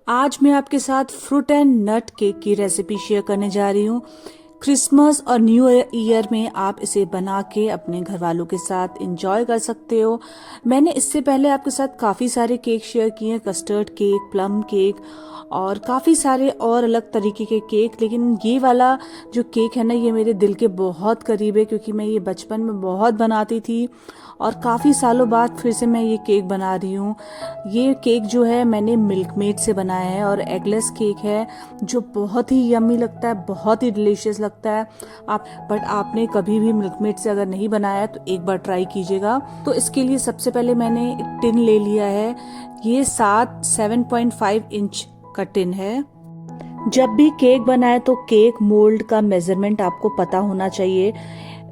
आज मैं आपके साथ फ्रूट एंड नट केक की रेसिपी शेयर करने जा रही हूँ। क्रिसमस और न्यू ईयर में आप इसे बना के अपने घर वालों के साथ इंजॉय कर सकते हो। मैंने इससे पहले आपके साथ काफ़ी सारे केक शेयर किए हैं, कस्टर्ड केक, प्लम केक और काफ़ी सारे और अलग तरीके के केक, लेकिन ये वाला जो केक है ना, ये मेरे दिल के बहुत करीब है क्योंकि मैं ये बचपन में बहुत बनाती थी और काफ़ी सालों बाद फिर से मैं ये केक बना रही हूँ। ये केक जो है मैंने मिल्कमेड से बनाया है और एगलेस केक है जो बहुत ही यम्मी लगता है, बहुत ही डिलीशियस लगता है। आपने कभी भी मिल्कमेड से अगर नहीं बनाया तो एक बार ट्राई कीजिएगा। तो इसके लिए सबसे पहले मैंने एक टिन ले लिया है। ये 7.5 इंच का टिन है। जब भी केक बनाए तो केक मोल्ड का मेजरमेंट आपको पता होना चाहिए।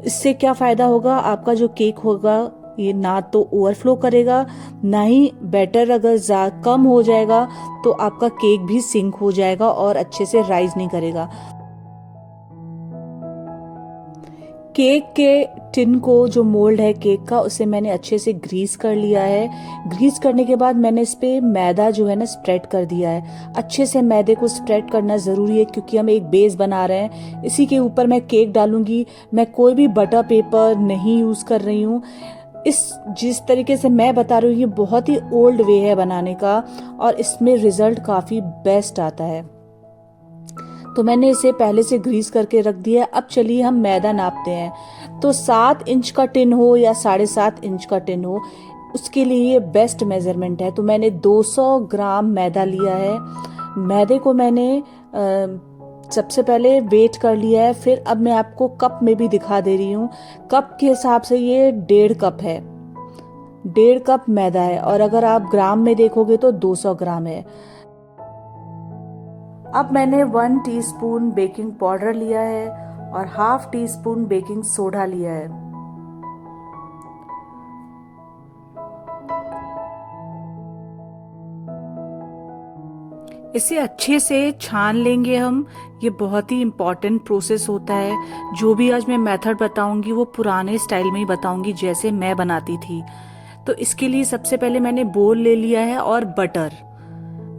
इससे क्या फायदा होगा, आपका जो केक होगा ये ना तो ओवरफ्लो करेगा, ना ही बैटर अगर कम हो जाएगा तो आपका केक भी सिंक हो जाएगा और अच्छे से राइज नहीं करेगा। केक के टिन को जो मोल्ड है केक का, उसे मैंने अच्छे से ग्रीस कर लिया है। ग्रीस करने के बाद मैंने इस पे मैदा जो है ना स्प्रेड कर दिया है। अच्छे से मैदे को स्प्रेड करना ज़रूरी है क्योंकि हम एक बेस बना रहे हैं। इसी के ऊपर मैं केक डालूंगी। मैं कोई भी बटर पेपर नहीं यूज़ कर रही हूँ। जिस तरीके से मैं बता रही हूँ ये बहुत ही ओल्ड वे है बनाने का और इसमें रिजल्ट काफ़ी बेस्ट आता है। तो मैंने इसे पहले से ग्रीस करके रख दिया। अब चलिए हम मैदा नापते हैं। तो 7 इंच का टिन हो या 7.5 इंच का टिन हो, उसके लिए ये बेस्ट मेजरमेंट है। तो मैंने 200 ग्राम मैदा लिया है। मैदे को मैंने सबसे पहले वेट कर लिया है। फिर अब मैं आपको कप में भी दिखा दे रही हूँ। कप के हिसाब से ये 1.5 कप है। 1.5 कप मैदा है और अगर आप ग्राम में देखोगे तो 200 ग्राम है। अब मैंने 1 टीस्पून बेकिंग पाउडर लिया है और half tea spoon baking soda लिया है। इसे अच्छे से छान लेंगे हम। ये बहुत ही इम्पॉर्टेंट प्रोसेस होता है। जो भी आज मैं मेथड बताऊंगी वो पुराने स्टाइल में ही बताऊंगी जैसे मैं बनाती थी। तो इसके लिए सबसे पहले मैंने बोल ले लिया है और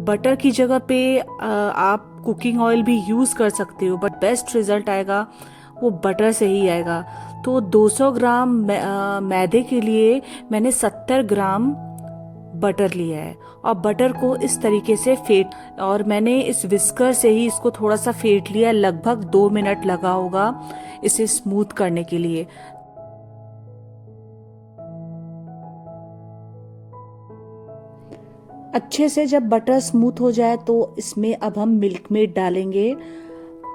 बटर की जगह पे आप कुकिंग ऑयल भी यूज कर सकते हो, बट बेस्ट रिजल्ट आएगा वो बटर से ही आएगा। तो 200 ग्राम मैदे के लिए मैंने 70 ग्राम बटर लिया है और बटर को इस तरीके से फेंट और मैंने इस विस्कर से ही इसको थोड़ा सा फेंट लिया। लगभग 2 मिनट लगा होगा इसे स्मूथ करने के लिए। अच्छे से जब बटर स्मूथ हो जाए तो इसमें अब हम मिल्कमेड डालेंगे।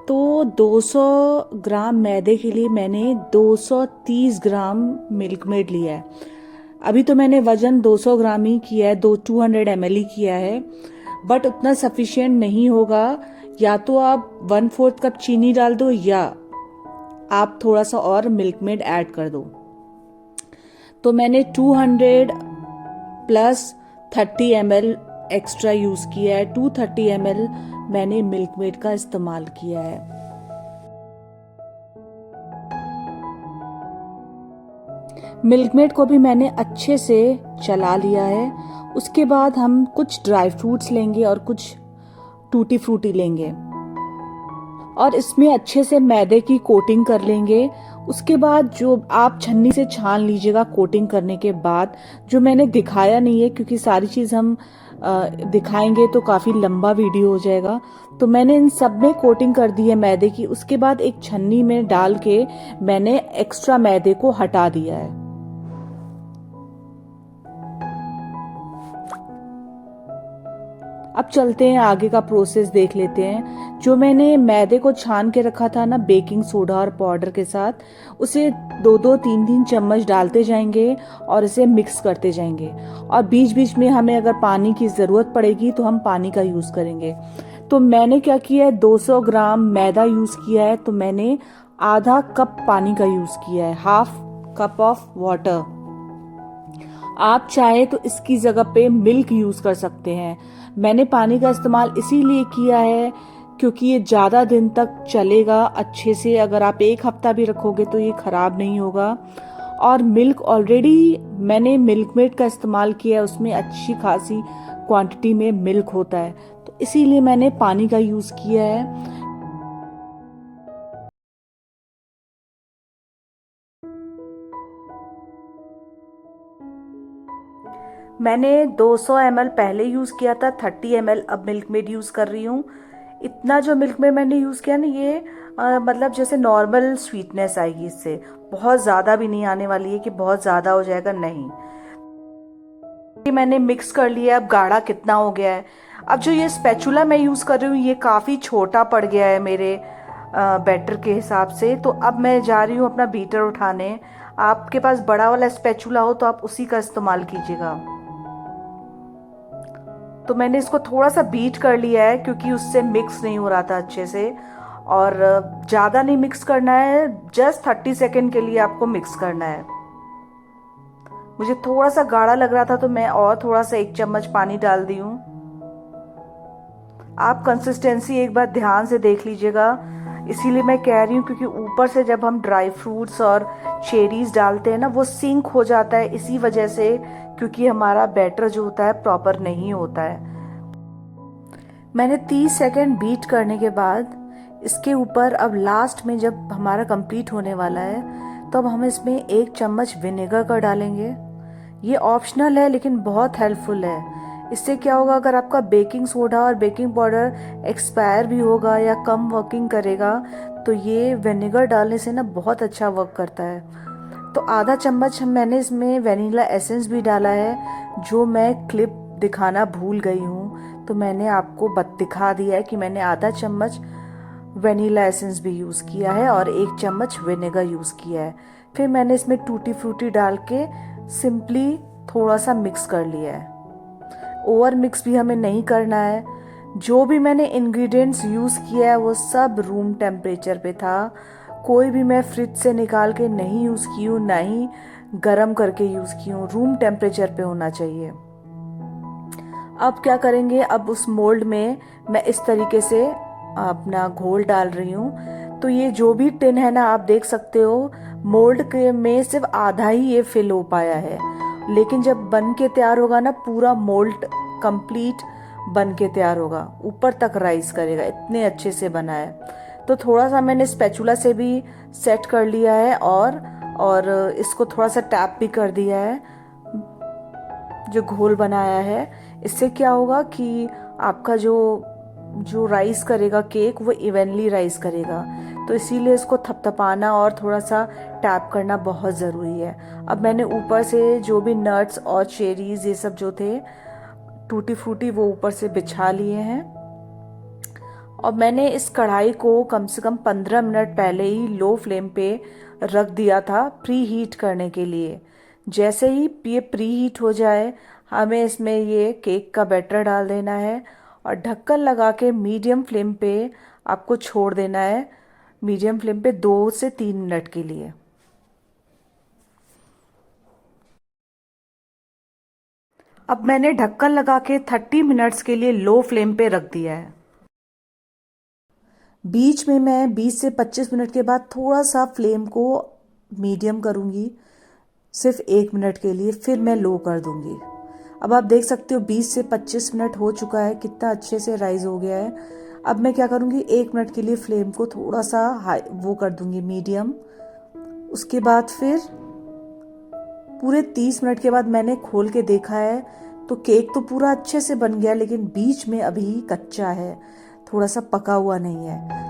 तो 200 ग्राम मैदे के लिए मैंने 230 ग्राम मिल्कमेड लिया है। अभी तो मैंने वजन 200 ग्राम ही किया है, 200 ml ही किया है, बट उतना सफिशिएंट नहीं होगा। या तो आप 1/4 कप चीनी डाल दो या आप थोड़ा सा और मिल्कमेड ऐड कर दो। तो मैंने 200 प्लस 30 ml एक्स्ट्रा यूज किया है। 230 ml मैंने मिल्कमेड का इस्तेमाल किया है। मिल्कमेड को भी मैंने अच्छे से चला लिया है। उसके बाद हम कुछ ड्राई फ्रूट्स लेंगे और कुछ टूटी फ्रूटी लेंगे और इसमें अच्छे से मैदे की कोटिंग कर लेंगे। उसके बाद जो आप छन्नी से छान लीजिएगा कोटिंग करने के बाद। जो मैंने दिखाया नहीं है क्योंकि सारी चीज़ हम दिखाएंगे तो काफ़ी लंबा वीडियो हो जाएगा। तो मैंने इन सब में कोटिंग कर दी है मैदे की। उसके बाद एक छन्नी में डाल के मैंने एक्स्ट्रा मैदे को हटा दिया है। अब चलते हैं आगे का प्रोसेस देख लेते हैं। जो मैंने मैदे को छान के रखा था ना बेकिंग सोडा और पाउडर के साथ, उसे 2-2 3-3 चम्मच डालते जाएंगे और इसे मिक्स करते जाएंगे। और बीच बीच में हमें अगर पानी की ज़रूरत पड़ेगी तो हम पानी का यूज़ करेंगे। तो मैंने क्या किया है, 200 ग्राम मैदा यूज़ किया है तो मैंने आधा कप पानी का यूज़ किया है, हाफ कप ऑफ वाटर। आप चाहे तो इसकी जगह पे मिल्क यूज कर सकते हैं। मैंने पानी का इस्तेमाल इसीलिए किया है क्योंकि ये ज़्यादा दिन तक चलेगा अच्छे से। अगर आप 1 हफ्ता भी रखोगे तो ये खराब नहीं होगा। और मिल्क ऑलरेडी मैंने मिल्कमेड का इस्तेमाल किया है, उसमें अच्छी खासी क्वांटिटी में मिल्क होता है, तो इसीलिए मैंने पानी का यूज़ किया है। मैंने 200 ml पहले यूज़ किया था, 30 ml अब मिल्क मेड यूज़ कर रही हूँ। इतना जो मिल्क मेड मैंने यूज़ किया ना, ये मतलब जैसे नॉर्मल स्वीटनेस आएगी इससे, बहुत ज़्यादा भी नहीं आने वाली है कि बहुत ज़्यादा हो जाएगा, नहीं। ये मैंने मिक्स कर लिया है। अब गाढ़ा कितना हो गया है। अब जो ये स्पैचुला मैं यूज़ कर रही हूँ ये काफ़ी छोटा पड़ गया है मेरे बैटर के हिसाब से, तो अब मैं जा रही हूँ अपना बीटर उठाने। आपके पास बड़ा वाला स्पैचुला हो तो आप उसी का इस्तेमाल कीजिएगा। तो मैंने इसको थोड़ा सा बीट कर लिया है क्योंकि उससे मिक्स नहीं हो रहा था अच्छे से, और ज़्यादा नहीं मिक्स करना है, जस्ट 30 सेकेंड के लिए आपको मिक्स करना है। मुझे थोड़ा सा गाढ़ा लग रहा था तो मैं और थोड़ा सा 1 चम्मच पानी डाल दी हूँ। आप कंसिस्टेंसी एक बार ध्यान से देख लीजिएगा, इसीलिए मैं कह रही हूँ क्योंकि ऊपर से जब हम ड्राई फ्रूट्स और चेरीज डालते हैं ना वो सिंक हो जाता है इसी वजह से, क्योंकि हमारा बैटर जो होता है प्रॉपर नहीं होता है। मैंने 30 सेकेंड बीट करने के बाद इसके ऊपर अब लास्ट में जब हमारा कंप्लीट होने वाला है तो अब हम इसमें 1 चम्मच विनेगर का डालेंगे। ये ऑप्शनल है लेकिन बहुत हेल्पफुल है। इससे क्या होगा, अगर आपका बेकिंग सोडा और बेकिंग पाउडर एक्सपायर भी होगा या कम वर्किंग करेगा तो ये विनेगर डालने से ना बहुत अच्छा वर्क करता है। तो आधा चम्मच मैंने इसमें वेनिला एसेंस भी डाला है, जो मैं क्लिप दिखाना भूल गई हूँ, तो मैंने आपको दिखा दिया है कि मैंने आधा चम्मच वेनिला एसेंस भी यूज़ किया है और 1 चम्मच विनेगर यूज़ किया है। फिर मैंने इसमें टूटी फ्रूटी डाल के सिंपली थोड़ा सा मिक्स कर लिया है। ओवर मिक्स भी हमें नहीं करना है। जो भी मैंने इंग्रेडिएंट्स यूज़ किया है वो सब रूम टेम्परेचर पे था। कोई भी मैं फ्रिज से निकाल के नहीं यूज़ की हूँ, ना ही गर्म करके यूज़ की हूँ। रूम टेम्परेचर पे होना चाहिए। अब क्या करेंगे, अब उस मोल्ड में मैं इस तरीके से अपना घोल डाल रही हूँ। तो ये जो भी टिन है ना, आप देख सकते हो मोल्ड के में सिर्फ आधा ही ये फिल हो पाया है, लेकिन जब बन के तैयार होगा ना पूरा मोल्ड कंप्लीट बन के तैयार होगा, ऊपर तक राइज करेगा, इतने अच्छे से बना है। तो थोड़ा सा मैंने स्पैचुला से भी सेट कर लिया है और इसको थोड़ा सा टैप भी कर दिया है जो घोल बनाया है। इससे क्या होगा कि आपका जो राइस करेगा केक वो इवनली राइस करेगा, तो इसीलिए इसको थपथपाना और थोड़ा सा टैप करना बहुत ज़रूरी है। अब मैंने ऊपर से जो भी नट्स और चेरीज ये सब जो थे टूटी फ्रूटी वो ऊपर से बिछा लिए हैं। और मैंने इस कढ़ाई को कम से कम 15 मिनट पहले ही लो फ्लेम पे रख दिया था प्री हीट करने के लिए। जैसे ही ये प्री हीट हो जाए हमें इसमें ये केक का बैटर डाल देना है और ढक्कन लगा के मीडियम फ्लेम पे आपको छोड़ देना है, मीडियम फ्लेम पे 2 से 3 मिनट के लिए। अब मैंने ढक्कन लगा के 30 मिनट्स के लिए लो फ्लेम पे रख दिया है। बीच में मैं 20 से 25 मिनट के बाद थोड़ा सा फ्लेम को मीडियम करूंगी, सिर्फ 1 मिनट के लिए, फिर मैं लो कर दूंगी। अब आप देख सकते हो 20 से 25 मिनट हो चुका है, कितना अच्छे से राइज हो गया है। अब मैं क्या करूंगी, 1 मिनट के लिए फ्लेम को थोड़ा सा हाई वो कर दूंगी, मीडियम। उसके बाद फिर पूरे 30 मिनट के बाद मैंने खोल के देखा है तो केक तो पूरा अच्छे से बन गया, लेकिन बीच में अभी कच्चा है, थोड़ा सा पका हुआ नहीं है।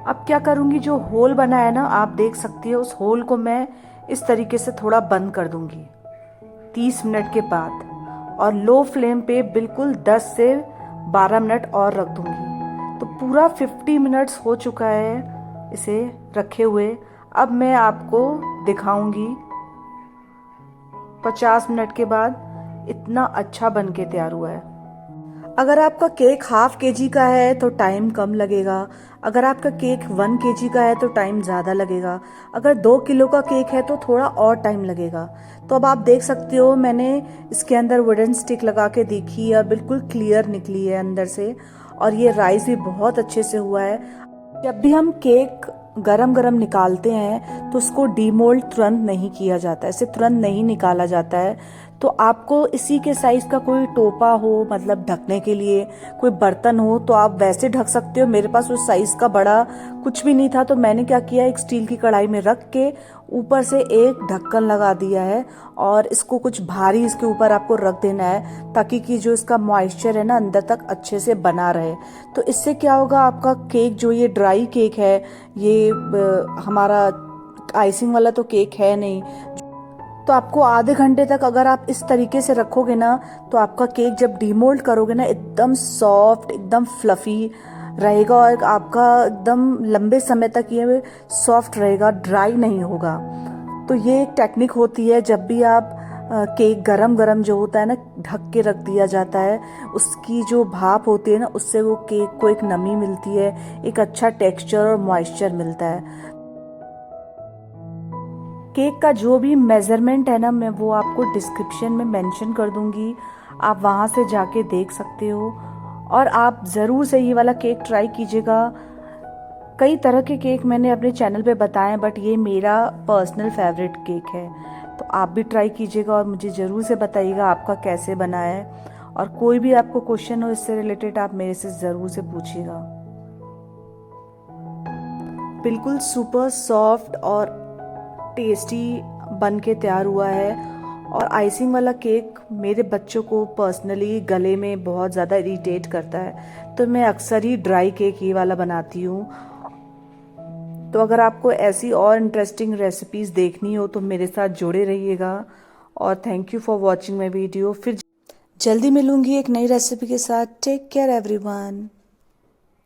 अब क्या करूंगी, जो होल बना है ना आप देख सकती हो, उस होल को मैं इस तरीके से थोड़ा बंद कर दूंगी 30 मिनट के बाद, और लो फ्लेम पे बिल्कुल 10 से 12 मिनट और रख दूंगी। तो पूरा 50 मिनट्स हो चुका है इसे रखे हुए। अब मैं आपको दिखाऊंगी 50 मिनट के बाद इतना अच्छा बन के तैयार हुआ है। अगर आपका केक ½ kg का है तो टाइम कम लगेगा, अगर आपका केक 1 kg का है तो टाइम ज़्यादा लगेगा, अगर 2 किलो का केक है तो थोड़ा और टाइम लगेगा। तो अब आप देख सकते हो मैंने इसके अंदर वुडन स्टिक लगा के देखी है, बिल्कुल क्लियर निकली है अंदर से, और ये राइस भी बहुत अच्छे से हुआ है। जब भी हम केक गरम गरम निकालते हैं तो उसको डीमोल्ड तुरंत नहीं किया जाता है, इसे तुरंत नहीं निकाला जाता है। तो आपको इसी के साइज का कोई टोपा हो, मतलब ढकने के लिए कोई बर्तन हो, तो आप वैसे ढक सकते हो। मेरे पास उस साइज का बड़ा कुछ भी नहीं था, तो मैंने क्या किया, एक स्टील की कढ़ाई में रख के ऊपर से एक ढक्कन लगा दिया है और इसको कुछ भारी इसके ऊपर आपको रख देना है, ताकि कि जो इसका मॉइस्चर है ना अंदर तक अच्छे से बना रहे। तो इससे क्या होगा, आपका केक जो ये ड्राई केक है, ये हमारा आइसिंग वाला तो केक है नहीं, तो आपको आधे घंटे तक अगर आप इस तरीके से रखोगे ना, तो आपका केक जब डीमोल्ड करोगे ना, एकदम सॉफ्ट, एकदम फ्लफी रहेगा और आपका एकदम लंबे समय तक ये सॉफ्ट रहेगा, ड्राई नहीं होगा। तो ये एक टेक्निक होती है, जब भी आप केक गरम गरम जो होता है ना, ढक के रख दिया जाता है, उसकी जो भाप होती है ना, उससे वो केक को एक नमी मिलती है, एक अच्छा टेक्सचर और मॉइस्चर मिलता है। केक का जो भी मेज़रमेंट है ना, मैं वो आपको डिस्क्रिप्शन में मेंशन कर दूंगी, आप वहाँ से जाके देख सकते हो। और आप ज़रूर से ये वाला केक ट्राई कीजिएगा। कई तरह के केक मैंने अपने चैनल पे बताए हैं, बट ये मेरा पर्सनल फेवरेट केक है। तो आप भी ट्राई कीजिएगा और मुझे ज़रूर से बताइएगा आपका कैसे बना है। और कोई भी आपको क्वेश्चन हो इससे रिलेटेड, आप मेरे से ज़रूर से पूछिएगा। बिल्कुल सुपर सॉफ्ट और टेस्टी बन के तैयार हुआ है। और आइसिंग वाला केक मेरे बच्चों को पर्सनली गले में बहुत ज़्यादा इरिटेट करता है, तो मैं अक्सर ही ड्राई केक ये वाला बनाती हूँ। तो अगर आपको ऐसी और इंटरेस्टिंग रेसिपीज़ देखनी हो तो मेरे साथ जुड़े रहिएगा। और thank you for watching my video. फिर जल्दी मिलूंगी एक नई रेसिपी के साथ। Take care everyone.